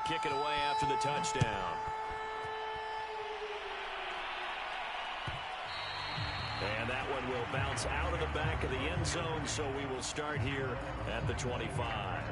kick it away after the touchdown. And that one will bounce out of the back of the end zone, so we will start here at the 25.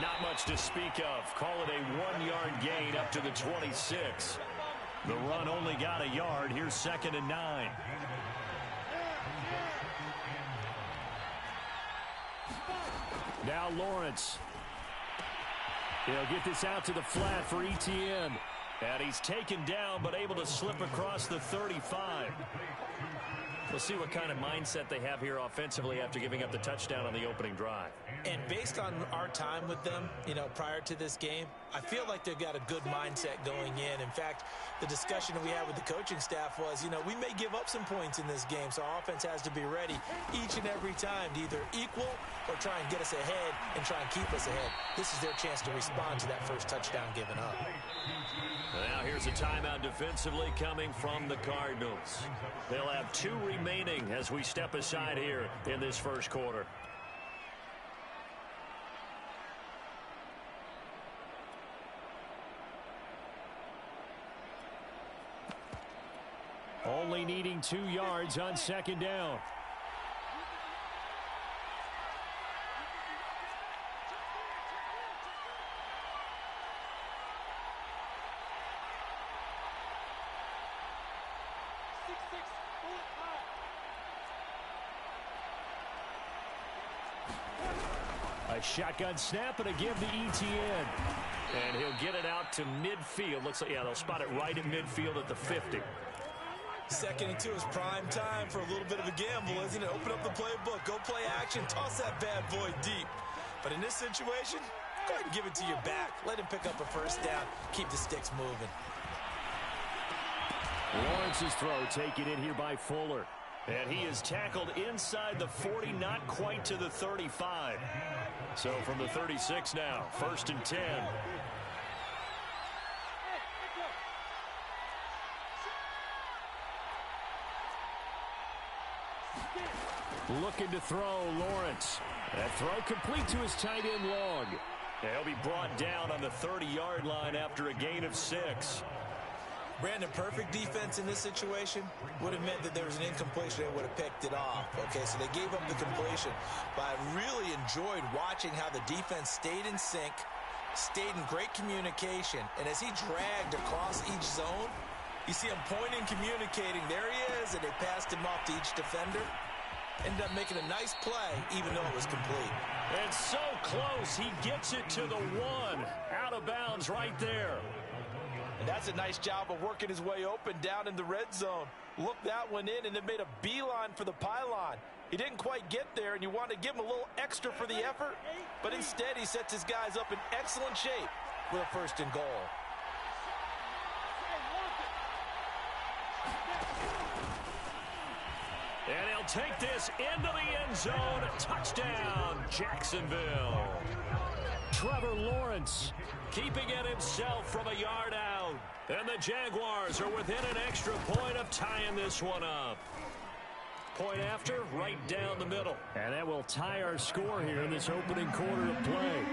Not much to speak of. Call it a 1-yard gain up to the 26. The run only got a yard. Here's 2nd and 9. Now Lawrence. He'll get this out to the flat for ETN. And he's taken down but able to slip across the 35. We'll see what kind of mindset they have here offensively after giving up the touchdown on the opening drive. And based on our time with them, prior to this game, I feel like they've got a good mindset going in. In fact, the discussion we had with the coaching staff was, we may give up some points in this game, so our offense has to be ready each and every time to either equal or try and get us ahead and try and keep us ahead. This is their chance to respond to that first touchdown given up. Now here's a timeout defensively coming from the Cardinals. They'll have 2 remaining as we step aside here in this first quarter. Only needing 2 yards on 2nd down. A shotgun snap and a give to ETN. And he'll get it out to midfield. Looks like, they'll spot it right in midfield at the 50. 2nd and 2 is prime time for a little bit of a gamble, isn't it? Open up the playbook, go play action, toss that bad boy deep. But in this situation, go ahead and give it to your back. Let him pick up a first down. Keep the sticks moving. Lawrence's throw taken in here by Fuller. And he is tackled inside the 40, not quite to the 35. So from the 36 now, 1st and 10. Looking to throw, Lawrence. That throw complete to his tight end Long. He'll be brought down on the 30-yard line after a gain of 6. Brandon, perfect defense in this situation would have meant that there was an incompletion and would have picked it off. Okay, so they gave up the completion. But I really enjoyed watching how the defense stayed in sync, stayed in great communication. And as he dragged across each zone, you see him pointing, communicating. There he is, and they passed him off to each defender. Ended up making a nice play, even though it was complete. And so close, he gets it to the 1. Out of bounds right there. And that's a nice job of working his way open down in the red zone. Looked that one in and then made a beeline for the pylon. He didn't quite get there, and you want to give him a little extra for the effort. But instead, he sets his guys up in excellent shape with a 1st and goal. And he'll take this into the end zone. Touchdown, Jacksonville. Trevor Lawrence keeping it himself from a yard out. And the Jaguars are within an extra point of tying this one up. Point after, right down the middle. And that will tie our score here in this opening quarter of play.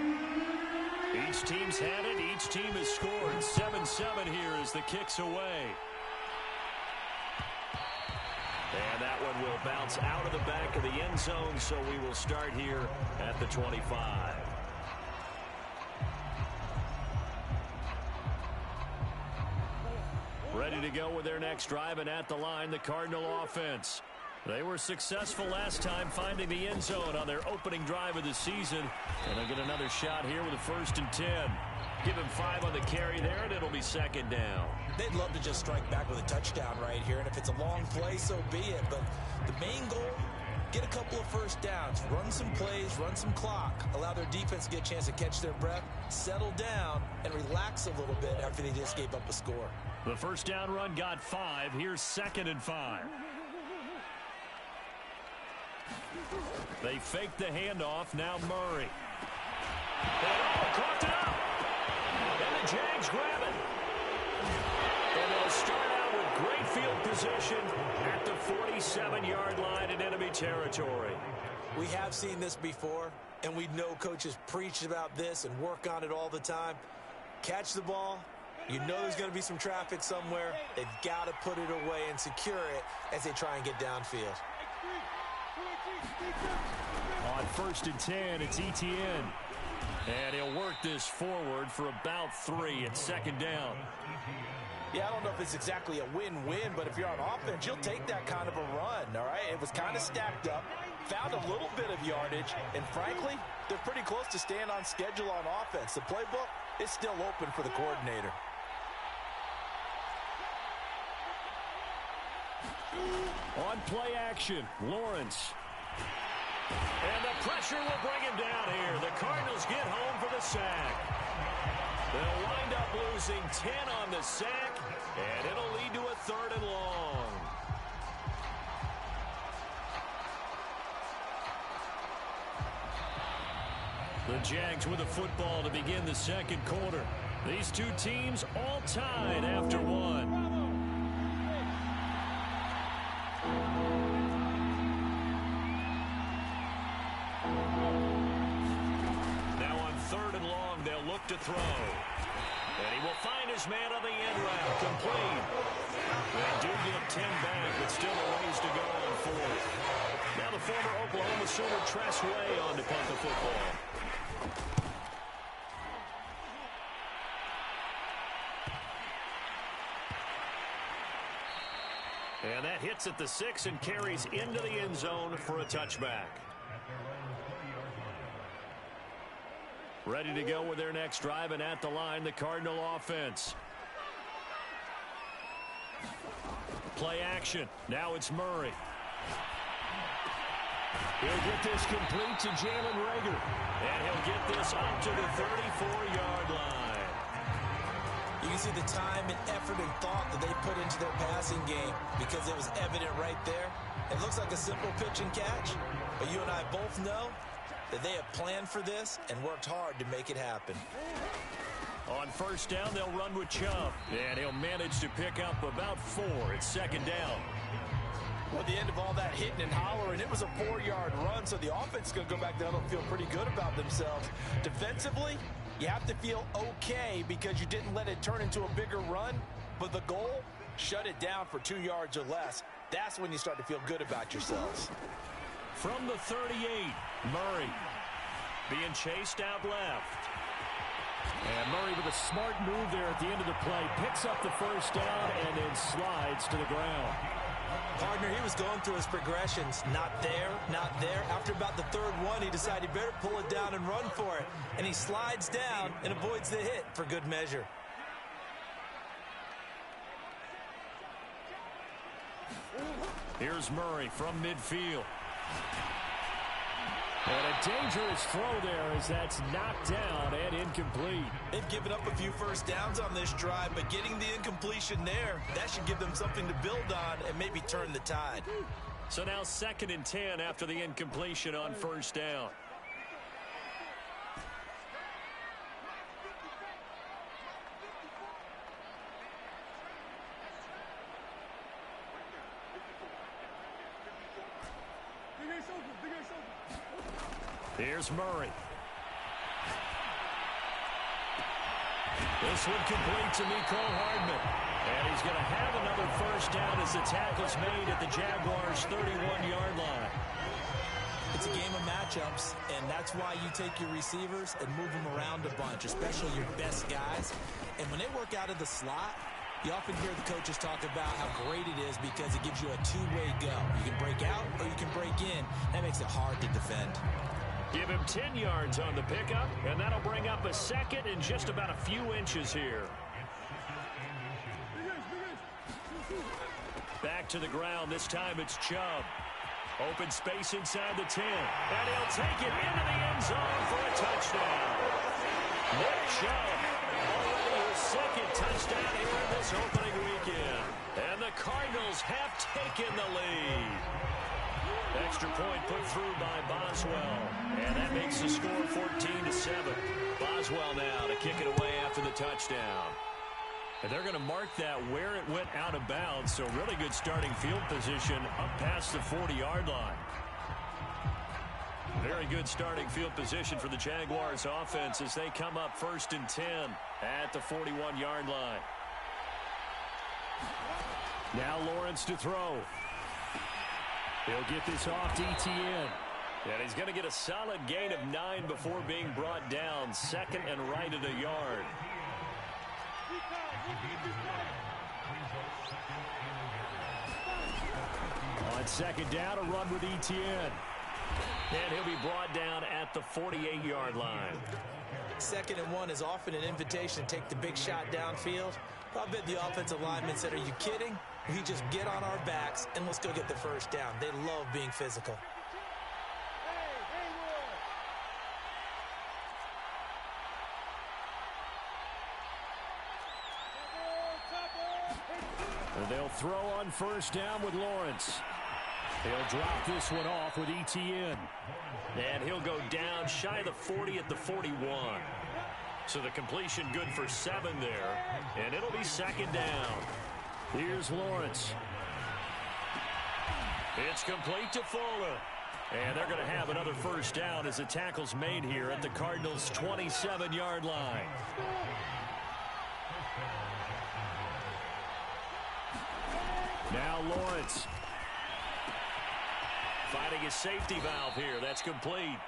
Each team's had it. Each team has scored. 7-7 here as the kick's away. And that one will bounce out of the back of the end zone, so we will start here at the 25. Ready to go with their next drive, and at the line, the Cardinal offense. They were successful last time finding the end zone on their opening drive of the season. And they'll get another shot here with a 1st and 10. Give him 5 on the carry there, and it'll be 2nd down. They'd love to just strike back with a touchdown right here, and if it's a long play, so be it. But the main goal Get a couple of first downs, run some plays, run some clock, allow their defense to get a chance to catch their breath, settle down, and relax a little bit after they just gave up a score. The first down run got 5. Here's 2nd and 5. They fake the handoff. Now Murray. Caught it up. And the Jags grab it. And they'll start out with great field position at the 47-yard line in enemy territory. We have seen this before, and we know coaches preach about this and work on it all the time. Catch the ball. You know there's going to be some traffic somewhere. They've got to put it away and secure it as they try and get downfield. On 1st and 10, it's Etienne. And he'll work this forward for about 3 at 2nd down. Yeah, I don't know if it's exactly a win-win, but if you're on offense, you'll take that kind of a run, all right? It was kind of stacked up, found a little bit of yardage, and frankly, they're pretty close to staying on schedule on offense. The playbook is still open for the coordinator. On play action, Lawrence. And the pressure will bring him down here. The Cardinals get home for the sack. They'll wind up losing 10 on the sack, and it'll lead to a 3rd and long. The Jags with a football to begin the 2nd quarter. These two teams all tied after 1. To throw. And he will find his man on the end route. Complete. They do get 10 back, but still a ways to go on 4th. Now the former Oklahoma Sooner Tress Way on to punt the football. And that hits at the 6 and carries into the end zone for a touchback. Ready to go with their next drive, and at the line, the Cardinal offense. Play action. Now it's Murray. He'll get this complete to Jalen Reagor. And he'll get this up to the 34-yard line. You can see the time and effort and thought that they put into their passing game because it was evident right there. It looks like a simple pitch and catch, but you and I both know that they have planned for this and worked hard to make it happen. On 1st down, they'll run with Chubb, and he'll manage to pick up about 4 at 2nd down. Well, at the end of all that hitting and hollering, it was a 4-yard run, so the offense is going to go back down and feel pretty good about themselves. Defensively, you have to feel okay because you didn't let it turn into a bigger run, but the goal, shut it down for 2 yards or less. That's when you start to feel good about yourselves. From the 38, Murray being chased out left. And Murray with a smart move there at the end of the play. Picks up the 1st down and then slides to the ground. Partner, he was going through his progressions. Not there, not there. After about the 3rd one, he decided he better pull it down and run for it. And he slides down and avoids the hit for good measure. Here's Murray from midfield. And a dangerous throw there as that's knocked down and incomplete. They've given up a few first downs on this drive, but getting the incompletion there, that should give them something to build on and maybe turn the tide. So now 2nd and 10 after the incompletion on 1st down. Here's Murray. This one complete to Mecole Hardman. And he's going to have another 1st down as the tackle's made at the Jaguars' 31-yard line. It's a game of matchups, and that's why you take your receivers and move them around a bunch, especially your best guys. And when they work out of the slot, you often hear the coaches talk about how great it is because it gives you a two-way go. You can break out or you can break in. That makes it hard to defend. Give him 10 yards on the pickup, and that'll bring up a 2nd and just about a few inches here. Back to the ground. This time it's Chubb. Open space inside the 10. And he'll take it into the end zone for a touchdown. Nick Chubb, already his second touchdown here in this opening weekend. And the Cardinals have taken the lead. Extra point put through by Boswell. And that makes the score 14-7. Boswell now to kick it away after the touchdown. And they're going to mark that where it went out of bounds. So really good starting field position up past the 40-yard line. Very good starting field position for the Jaguars offense as they come up 1st and 10 at the 41-yard line. Now Lawrence to throw. He'll get this off to Etienne. And he's going to get a solid gain of 9 before being brought down. 2nd and right at a yard. On 2nd down, a run with Etienne. And he'll be brought down at the 48-yard line. 2nd and 1 is often an invitation to take the big shot downfield. I bet the offensive lineman said, are you kidding? We just get on our backs and let's go get the first down. They love being physical. And they'll throw on 1st down with Lawrence. He'll drop this one off with Etienne. And he'll go down shy of the 40 at the 41. So the completion good for 7 there. And it'll be 2nd down. Here's Lawrence. It's complete to Fuller. And they're going to have another 1st down as the tackle's made here at the Cardinals' 27-yard line. Now Lawrence. Finding his safety valve here. That's complete.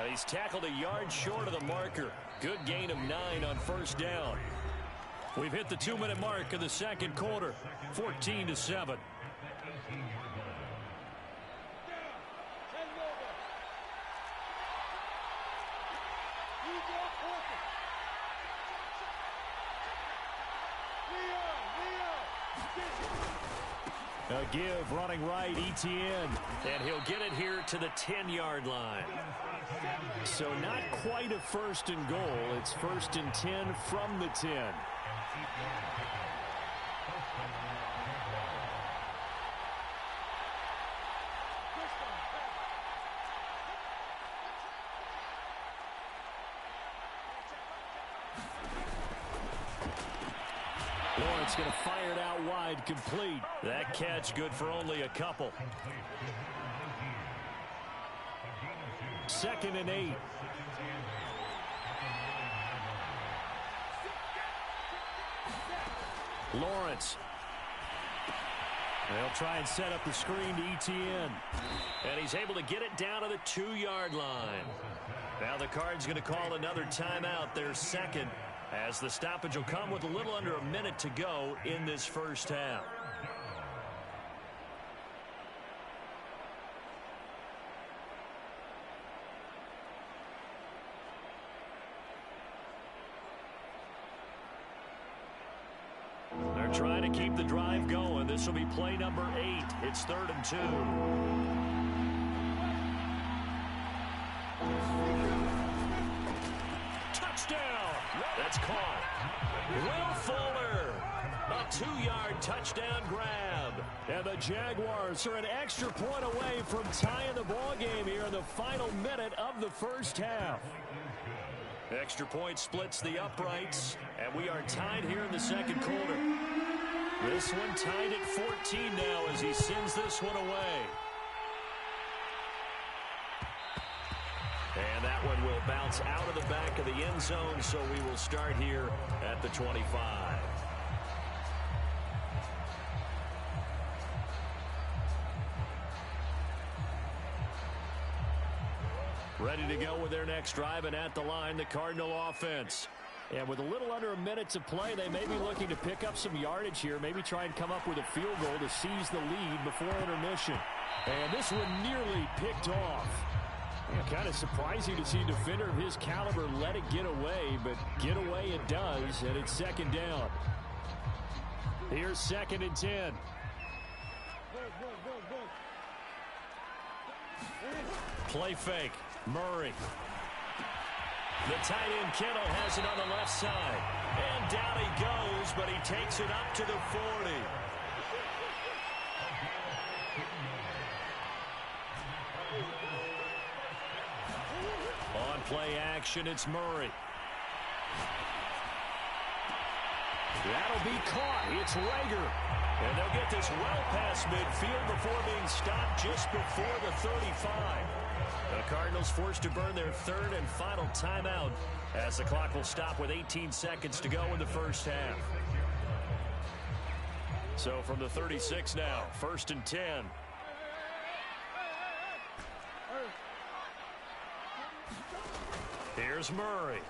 He's tackled a yard short of the marker. Good gain of 9 on 1st down. We've hit the 2-minute mark of the 2nd quarter. 14-7. A give running right, Etienne. And he'll get it here to the 10-yard line. So not quite a 1st and goal. It's 1st and 10 from the 10. Lawrence going to fire it out wide, complete. That catch good for only a couple. 2nd and 8. Lawrence. They'll try and set up the screen to Etienne. And he's able to get it down to the 2-yard line. Now the Cards going to call another timeout, their 2nd, as the stoppage will come with a little under a minute to go in this 1st half. They're trying to keep the drive going. This will be play number 8. It's 3rd and 2. Touchdown! That's caught. Will Fuller. A 2-yard touchdown grab. And the Jaguars are an extra point away from tying the ball game here in the final minute of the 1st half. Extra point splits the uprights, and we are tied here in the 2nd quarter. This one tied at 14 now as he sends this one away. And that one will bounce out of the back of the end zone, so we will start here at the 25. Ready to go with their next drive, and at the line, the Cardinal offense. And with a little under a minute to play, they may be looking to pick up some yardage here, maybe try and come up with a field goal to seize the lead before intermission. And this one nearly picked off. Yeah, kind of surprising to see a defender of his caliber let it get away, but get away it does, and it's 2nd down. Here's 2nd and 10. Play fake. Murray. The tight end Kittle has it on the left side. And down he goes, but he takes it up to the 40. On play action, it's Murray. That'll be caught. It's Rager. And they'll get this well past midfield before being stopped just before the 35. The Cardinals forced to burn their third and final timeout as the clock will stop with 18 seconds to go in the first half. So from the 36 now, 1st and 10. Here's Murray.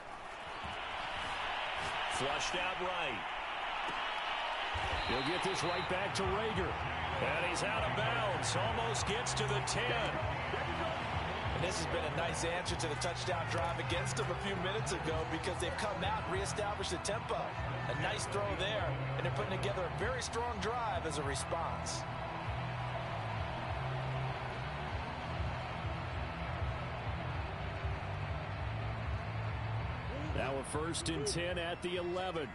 Flushed out right. He'll get this right back to Rager. And he's out of bounds. Almost gets to the 10. And this has been a nice answer to the touchdown drive against them a few minutes ago because they've come out and reestablished the tempo. A nice throw there, and they're putting together a very strong drive as a response. Now a 1st and 10 at the 11.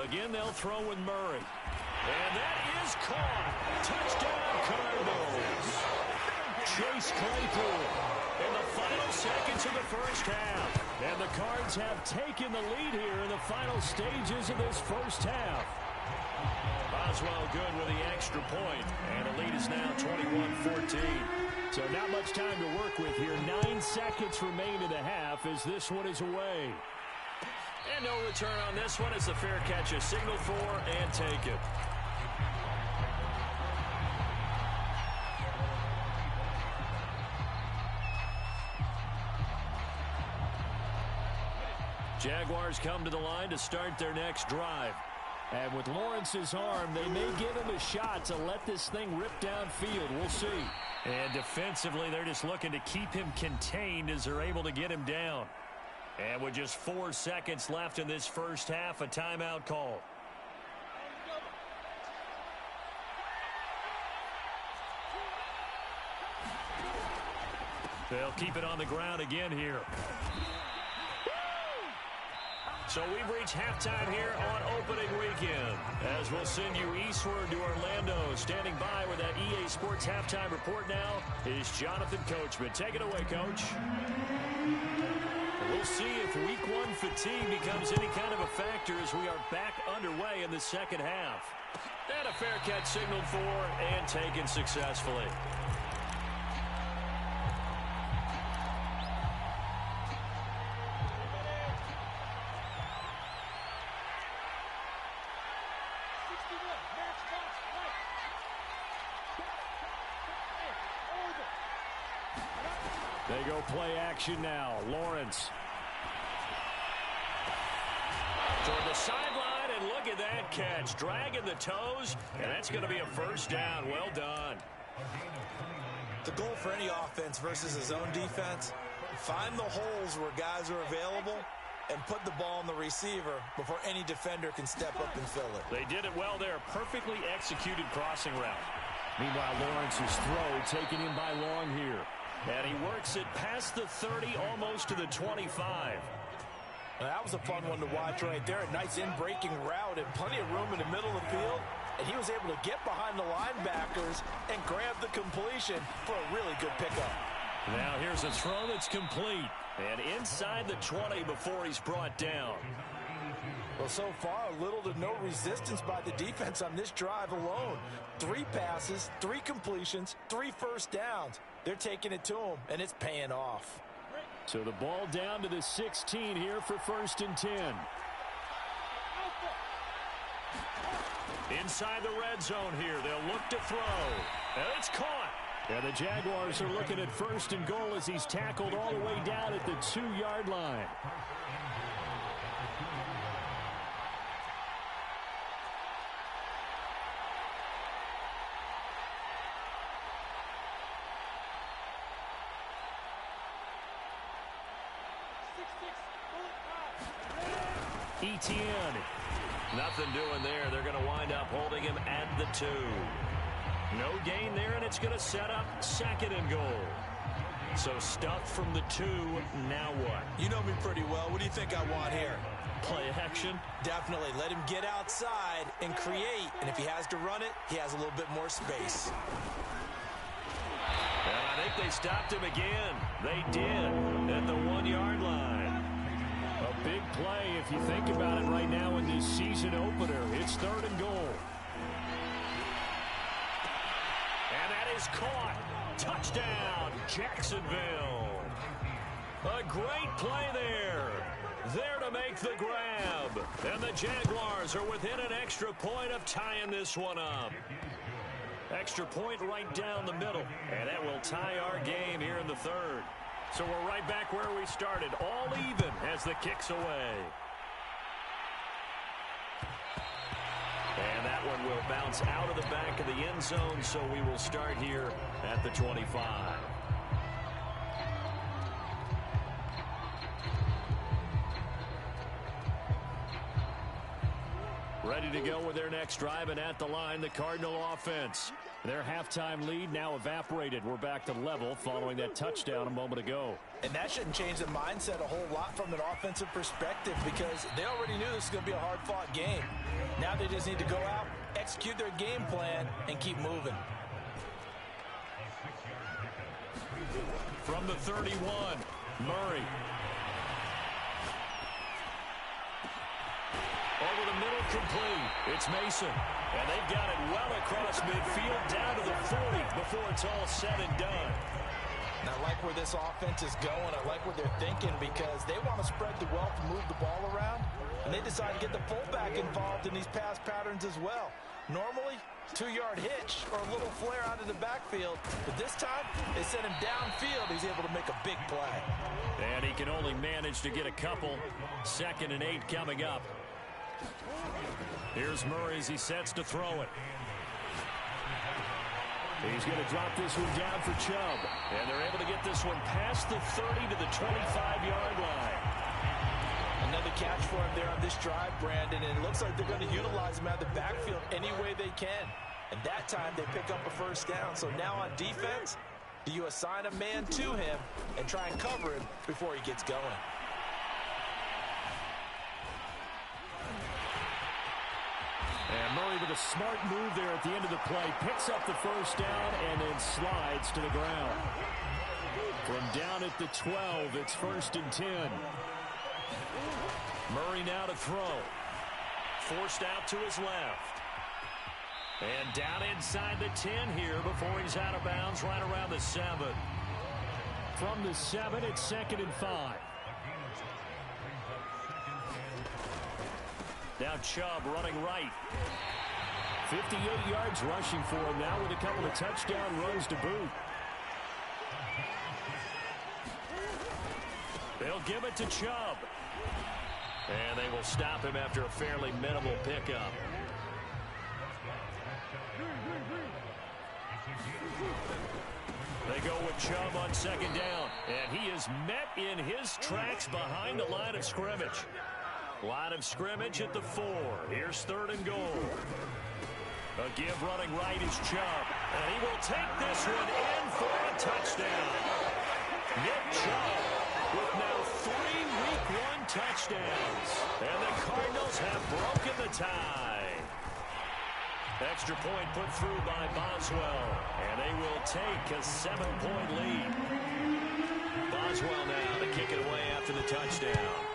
Again, they'll throw with Murray. And that is caught. Touchdown, Cardinals. Chase Claypool in the final seconds of the first half. And the Cards have taken the lead here in the final stages of this first half. Boswell good with the extra point. And the lead is now 21-14. So not much time to work with here. 9 seconds remain in the half as this one is away. And no return on this one as the fair catch is signaled for and taken. Jaguars come to the line to start their next drive. And with Lawrence's arm, they may give him a shot to let this thing rip downfield. We'll see. And defensively, they're just looking to keep him contained as they're able to get him down. And with just 4 seconds left in this first half, a timeout call. They'll keep it on the ground again here. So we've reached halftime here on opening weekend. As we'll send you eastward to Orlando. Standing by with that EA Sports halftime report now is Jonathan Coachman. Take it away, Coach. We'll see if week 1 fatigue becomes any kind of a factor as we are back underway in the second half. And a fair catch signaled for and taken successfully. They go play action now. Lawrence. Toward the sideline, and look at that catch. Dragging the toes, and that's going to be a first down. Well done. The goal for any offense versus a zone defense, find the holes where guys are available and put the ball on the receiver before any defender can step up and fill it. They did it well there. Perfectly executed crossing route. Meanwhile, Lawrence's throw taken in by Long here. And he works it past the 30, almost to the 25. Now, that was a fun one to watch right there. A nice in-breaking route and plenty of room in the middle of the field. And he was able to get behind the linebackers and grab the completion for a really good pickup. Now here's a throw that's complete. And inside the 20 before he's brought down. Well, so far, little to no resistance by the defense on this drive alone. 3 passes, 3 completions, 3 first downs. They're taking it to him, and it's paying off. So the ball down to the 16 here for 1st and 10. Inside the red zone here. They'll look to throw. And it's caught. And the Jaguars are looking at 1st and goal as he's tackled all the way down at the 2-yard line. Etienne. Nothing doing there. They're going to wind up holding him at the 2. No gain there, and it's going to set up 2nd and goal. So stuffed from the 2, now what? You know me pretty well. What do you think I want here? Play action? Definitely. Let him get outside and create. And if he has to run it, he has a little bit more space. And I think they stopped him again. They did at the 1-yard line. A big play if you think about it right now in this season opener. It's 3rd and goal. And that is caught. Touchdown, Jacksonville. A great play there. There to make the grab. And the Jaguars are within an extra point of tying this one up. Extra point right down the middle. And that will tie our game here in the 3rd. So we're right back where we started. All even as the kick's away. And that one will bounce out of the back of the end zone, so we will start here at the 25. Ready to go with their next drive, and at the line, the Cardinal offense. Their halftime lead now evaporated. We're back to level following that touchdown a moment ago. And that shouldn't change the mindset a whole lot from an offensive perspective because they already knew this was going to be a hard-fought game. Now they just need to go out, execute their game plan, and keep moving. From the 31, Murray. Over the middle, complete. It's Mason. And they've got it well across midfield down to the 40 before it's all said and done. And I like where this offense is going. I like what they're thinking because they want to spread the wealth and move the ball around. And they decide to get the fullback involved in these pass patterns as well. Normally, 2-yard hitch or a little flare out of the backfield. But this time, they send him downfield. He's able to make a big play. And he can only manage to get a couple. 2nd and 8 coming up. Here's Murray as he sets to throw it. He's going to drop this one down for Chubb. And they're able to get this one past the 30 to the 25-yard line. Another catch for him there on this drive, Brandon. And it looks like they're going to utilize him out of the backfield any way they can. And that time they pick up a 1st down. So now on defense, do you assign a man to him and try and cover him before he gets going? And Murray with a smart move there at the end of the play. Picks up the 1st down and then slides to the ground. From down at the 12, it's 1st and 10. Murray now to throw. Forced out to his left. And down inside the 10 here before he's out of bounds right around the 7. From the 7, it's 2nd and 5. Now Chubb running right. 58 yards rushing for him now with a couple of touchdown runs to boot. They'll give it to Chubb. And they will stop him after a fairly minimal pickup. They go with Chubb on 2nd down. And he is met in his tracks behind the line of scrimmage. Line of scrimmage at the 4. Here's 3rd and goal. A give running right is Chubb. And he will take this one in for a touchdown. Nick Chubb with now 3 Week 1 touchdowns. And the Cardinals have broken the tie. Extra point put through by Boswell. And they will take a 7-point lead. Boswell now to kick it away after the touchdown.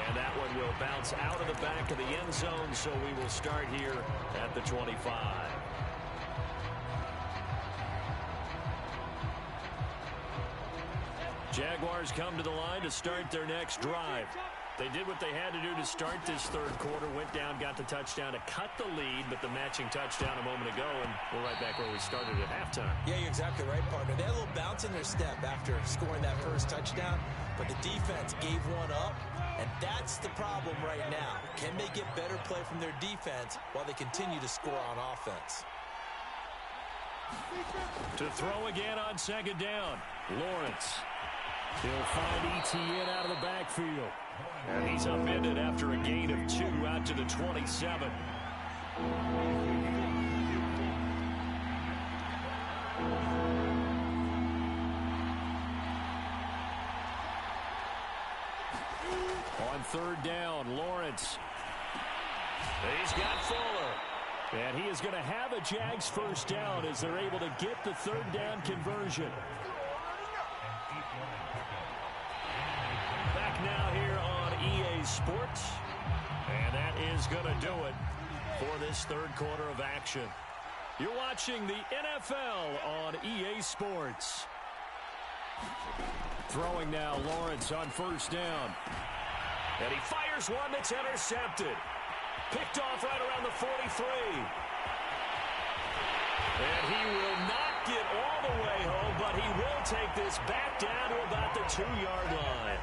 And that one will bounce out of the back of the end zone, so we will start here at the 25. Jaguars come to the line to start their next drive. They did what they had to do to start this 3rd quarter, went down, got the touchdown to cut the lead, but the matching touchdown a moment ago, and we're right back where we started at halftime. Yeah, you're exactly right, partner. They had a little bounce in their step after scoring that 1st touchdown, but the defense gave one up, and that's the problem right now. Can they get better play from their defense while they continue to score on offense? To throw again on 2nd down, Lawrence. He'll find ETN out of the backfield. And he's upended after a gain of 2 out to the 27. On third down, Lawrence. He's got Fuller. And he is going to have a Jags first down as they're able to get the third down conversion. Back now here on EA Sports. And that is going to do it for this third quarter of action. You're watching the NFL on EA Sports. Throwing now, Lawrence on first down. And he fires one that's intercepted. Picked off right around the 43. And he will not get all the way home, but he will take this back down to about the 2-yard line.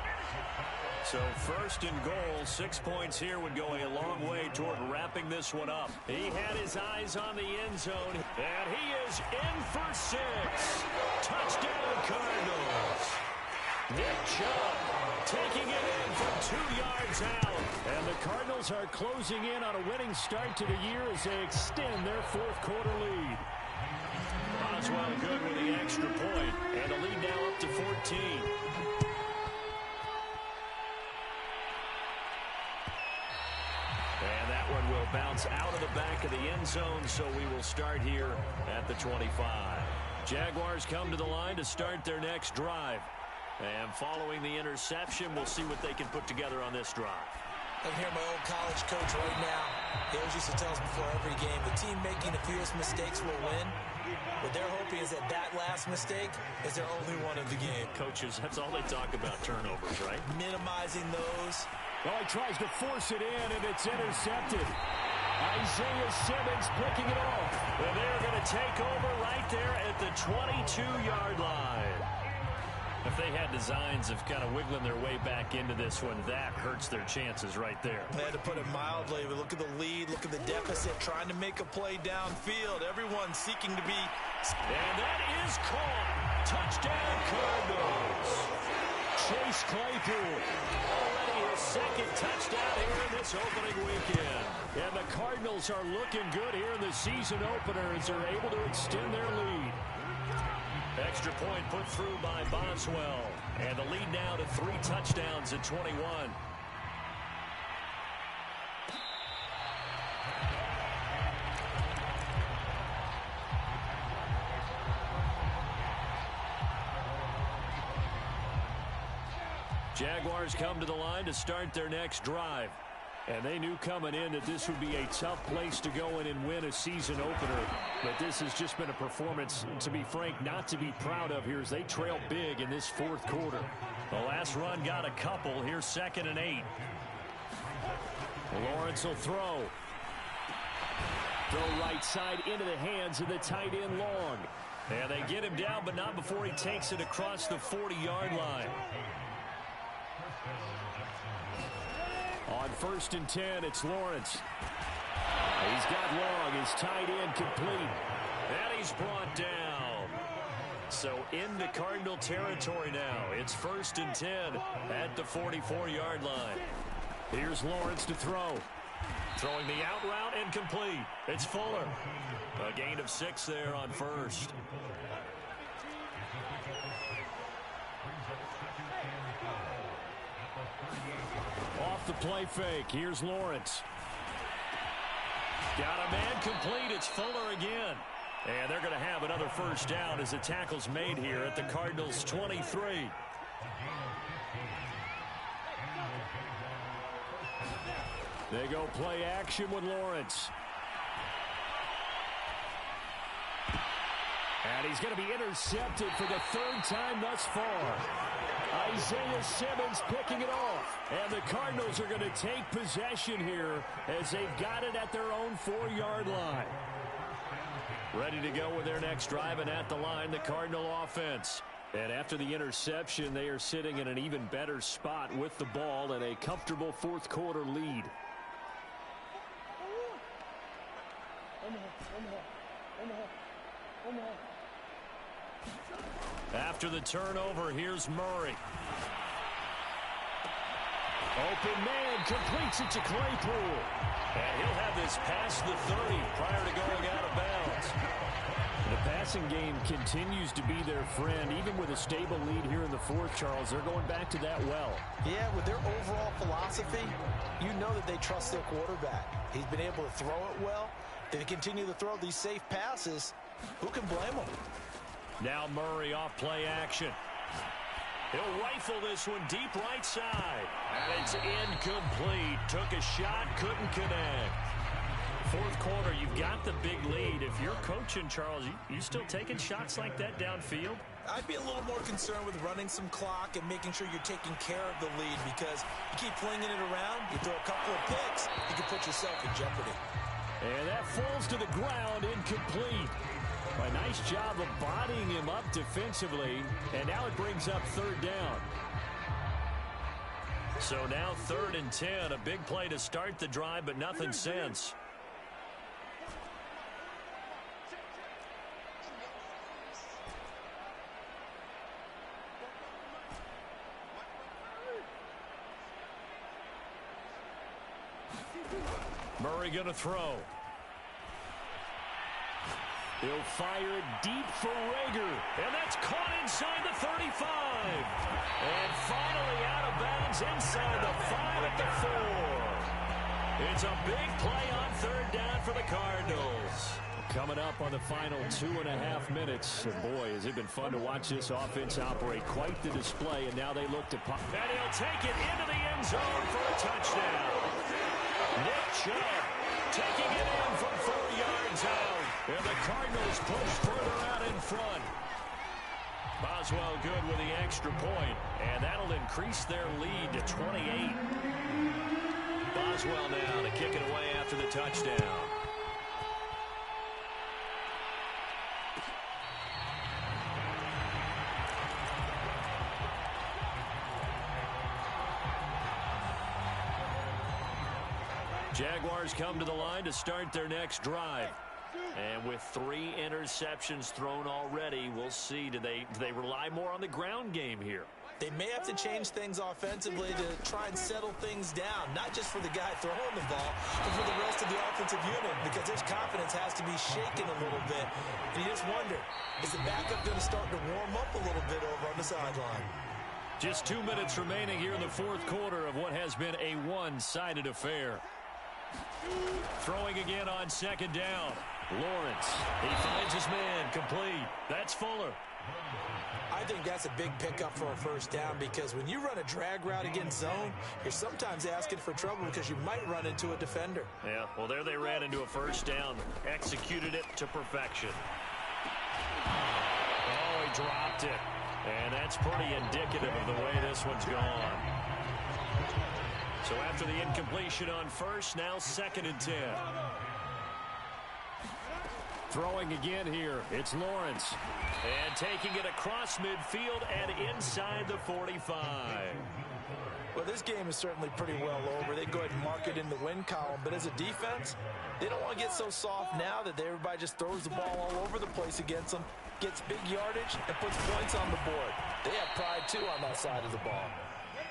So first and goal, 6 points here would go a long way toward wrapping this one up. He had his eyes on the end zone, and he is in for 6. Touchdown, Cardinals. Nick Chubb taking it in from 2 yards out. And the Cardinals are closing in on a winning start to the year as they extend their fourth quarter lead. Boswell good with the extra point, and a lead now up to 14. And that one will bounce out of the back of the end zone, so we will start here at the 25. Jaguars come to the line to start their next drive. And following the interception, we'll see what they can put together on this drive. I can hear my old college coach right now. He always used to tell us before every game, the team making the fewest mistakes will win. What they're hoping is that that last mistake is their only one of the game. Coaches, that's all they talk about, turnovers, right? Minimizing those. Oh, he tries to force it in, and it's intercepted. Isaiah Simmons picking it off. And they're going to take over right there at the 22-yard line. If they had designs of kind of wiggling their way back into this one, that hurts their chances right there. They had to put it mildly, but look at the lead, look at the deficit, trying to make a play downfield. Everyone seeking to be... And that is caught. Touchdown, Cardinals. Chase Claypool. Already his second touchdown here in this opening weekend. And the Cardinals are looking good here in the season opener as they're able to extend their lead. Extra point put through by Boswell. And the lead now to 3 touchdowns at 21. Jaguars come to the line to start their next drive. And they knew coming in that this would be a tough place to go in and win a season opener. But this has just been a performance, to be frank, not to be proud of here as they trail big in this fourth quarter. The last run got a couple. Here's 2nd and 8. Lawrence will throw. Throw right side into the hands of the tight end Long. And they get him down, but not before he takes it across the 40-yard line. On 1st and 10, it's Lawrence. He's got Long, his tight end complete. And he's brought down. So into Cardinal territory now. It's 1st and 10 at the 44-yard line. Here's Lawrence to throw. Throwing the out route and complete. It's Fuller. A gain of 6 there on 1st. Off the play fake. Here's Lawrence. Got a man complete. It's Fuller again. And they're going to have another first down as the tackle's made here at the Cardinals' 23. They go play action with Lawrence. And he's going to be intercepted for the 3rd time thus far. Isaiah Simmons picking it off. And the Cardinals are going to take possession here as they've got it at their own 4-yard line. Ready to go with their next drive, and at the line, the Cardinal offense. And after the interception, they are sitting in an even better spot with the ball and a comfortable fourth quarter lead. After the turnover, here's Murray. Open man completes it to Claypool. And he'll have this past the 30 prior to going out of bounds. The passing game continues to be their friend. Even with a stable lead here in the fourth, Charles, they're going back to that well. Yeah, with their overall philosophy, you know that they trust their quarterback. He's been able to throw it well. They continue to throw these safe passes. Who can blame them? Now Murray off play action. He'll rifle this one deep right side. And it's incomplete. Took a shot, couldn't connect. Fourth quarter, you've got the big lead. If you're coaching, Charles, you still taking shots like that downfield? I'd be a little more concerned with running some clock and making sure you're taking care of the lead, because you keep flinging it around, you throw a couple of picks, you can put yourself in jeopardy. And that falls to the ground, incomplete. A nice job of bodying him up defensively, and now it brings up third down. So now 3rd and 10, a big play to start the drive, but nothing since. Murray going to throw. He'll fire it deep for Rager. And that's caught inside the 35. And finally out of bounds inside the 5 at the 4. It's a big play on 3rd down for the Cardinals. Coming up on the final 2.5 minutes. And boy, has it been fun to watch this offense operate. Quite the display. And now they look to pop. And he'll take it into the end zone for a touchdown. Nick Chubb taking it in from 4 yards out. And the Cardinals push further out in front. Boswell good with the extra point. And that'll increase their lead to 28. Boswell now to kick it away after the touchdown. Jaguars come to the line to start their next drive. And with 3 interceptions thrown already, we'll see. Do they rely more on the ground game here? They may have to change things offensively to try and settle things down, not just for the guy throwing the ball, but for the rest of the offensive unit, because his confidence has to be shaken a little bit. And you just wonder, is the backup going to start to warm up a little bit over on the sideline? Just 2 minutes remaining here in the fourth quarter of what has been a one-sided affair. Throwing again on 2nd down. Lawrence, he finds his man, complete. That's Fuller. I think that's a big pickup for a 1st down, because when you run a drag route against zone, you're sometimes asking for trouble because you might run into a defender. Yeah, well, there they ran into a 1st down. Executed it to perfection. Oh, he dropped it. And that's pretty indicative of the way this one's gone. So after the incompletion on 1st, now 2nd and 10. Throwing again here, it's Lawrence. And taking it across midfield and inside the 45. Well, this game is certainly pretty well over. They go ahead and mark it in the win column. But as a defense, they don't want to get so soft now that everybody just throws the ball all over the place against them, gets big yardage, and puts points on the board. They have pride, too, on that side of the ball.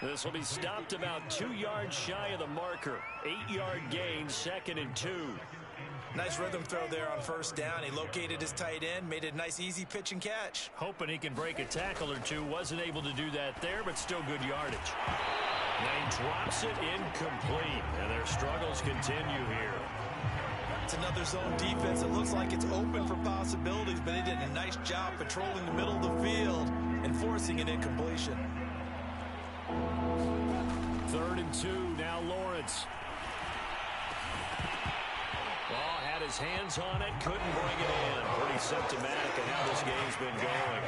This will be stopped about 2 yards shy of the marker. 8-yard gain, 2nd and 2. Nice rhythm throw there on 1st down. He located his tight end, made it a nice, easy pitch and catch. Hoping he can break a tackle or two. Wasn't able to do that there, but still good yardage. Now he drops it incomplete, and their struggles continue here. It's another zone defense. It looks like it's open for possibilities, but they did a nice job patrolling the middle of the field and forcing an incompletion. 3rd and 2, now Lawrence. Oh, had his hands on it, couldn't bring it in. Pretty symptomatic of how this game's been going.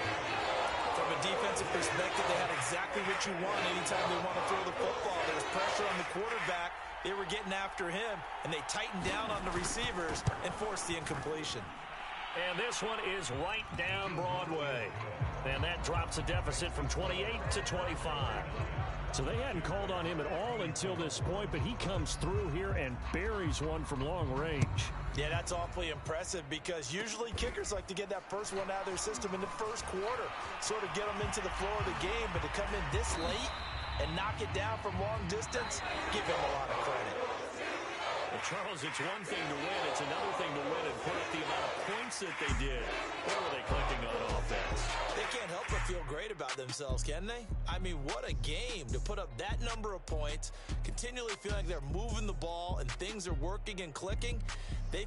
From a defensive perspective, they had exactly what you want anytime they want to throw the football. There was pressure on the quarterback. They were getting after him, and they tightened down on the receivers and forced the incompletion. And this one is right down Broadway. And that drops a deficit from 28 to 25. So they hadn't called on him at all until this point, but he comes through here and buries one from long range. Yeah, that's awfully impressive, because usually kickers like to get that first one out of their system in the first quarter, sort of get them into the flow of the game, but to come in this late and knock it down from long distance, give him a lot of credit. Well, Charles, it's one thing to win. It's another thing to win and put up the amount of points that they did. What were they clicking on offense? They can't help but feel great about themselves, can they? I mean, what a game to put up that number of points, continually feeling like they're moving the ball and things are working and clicking. They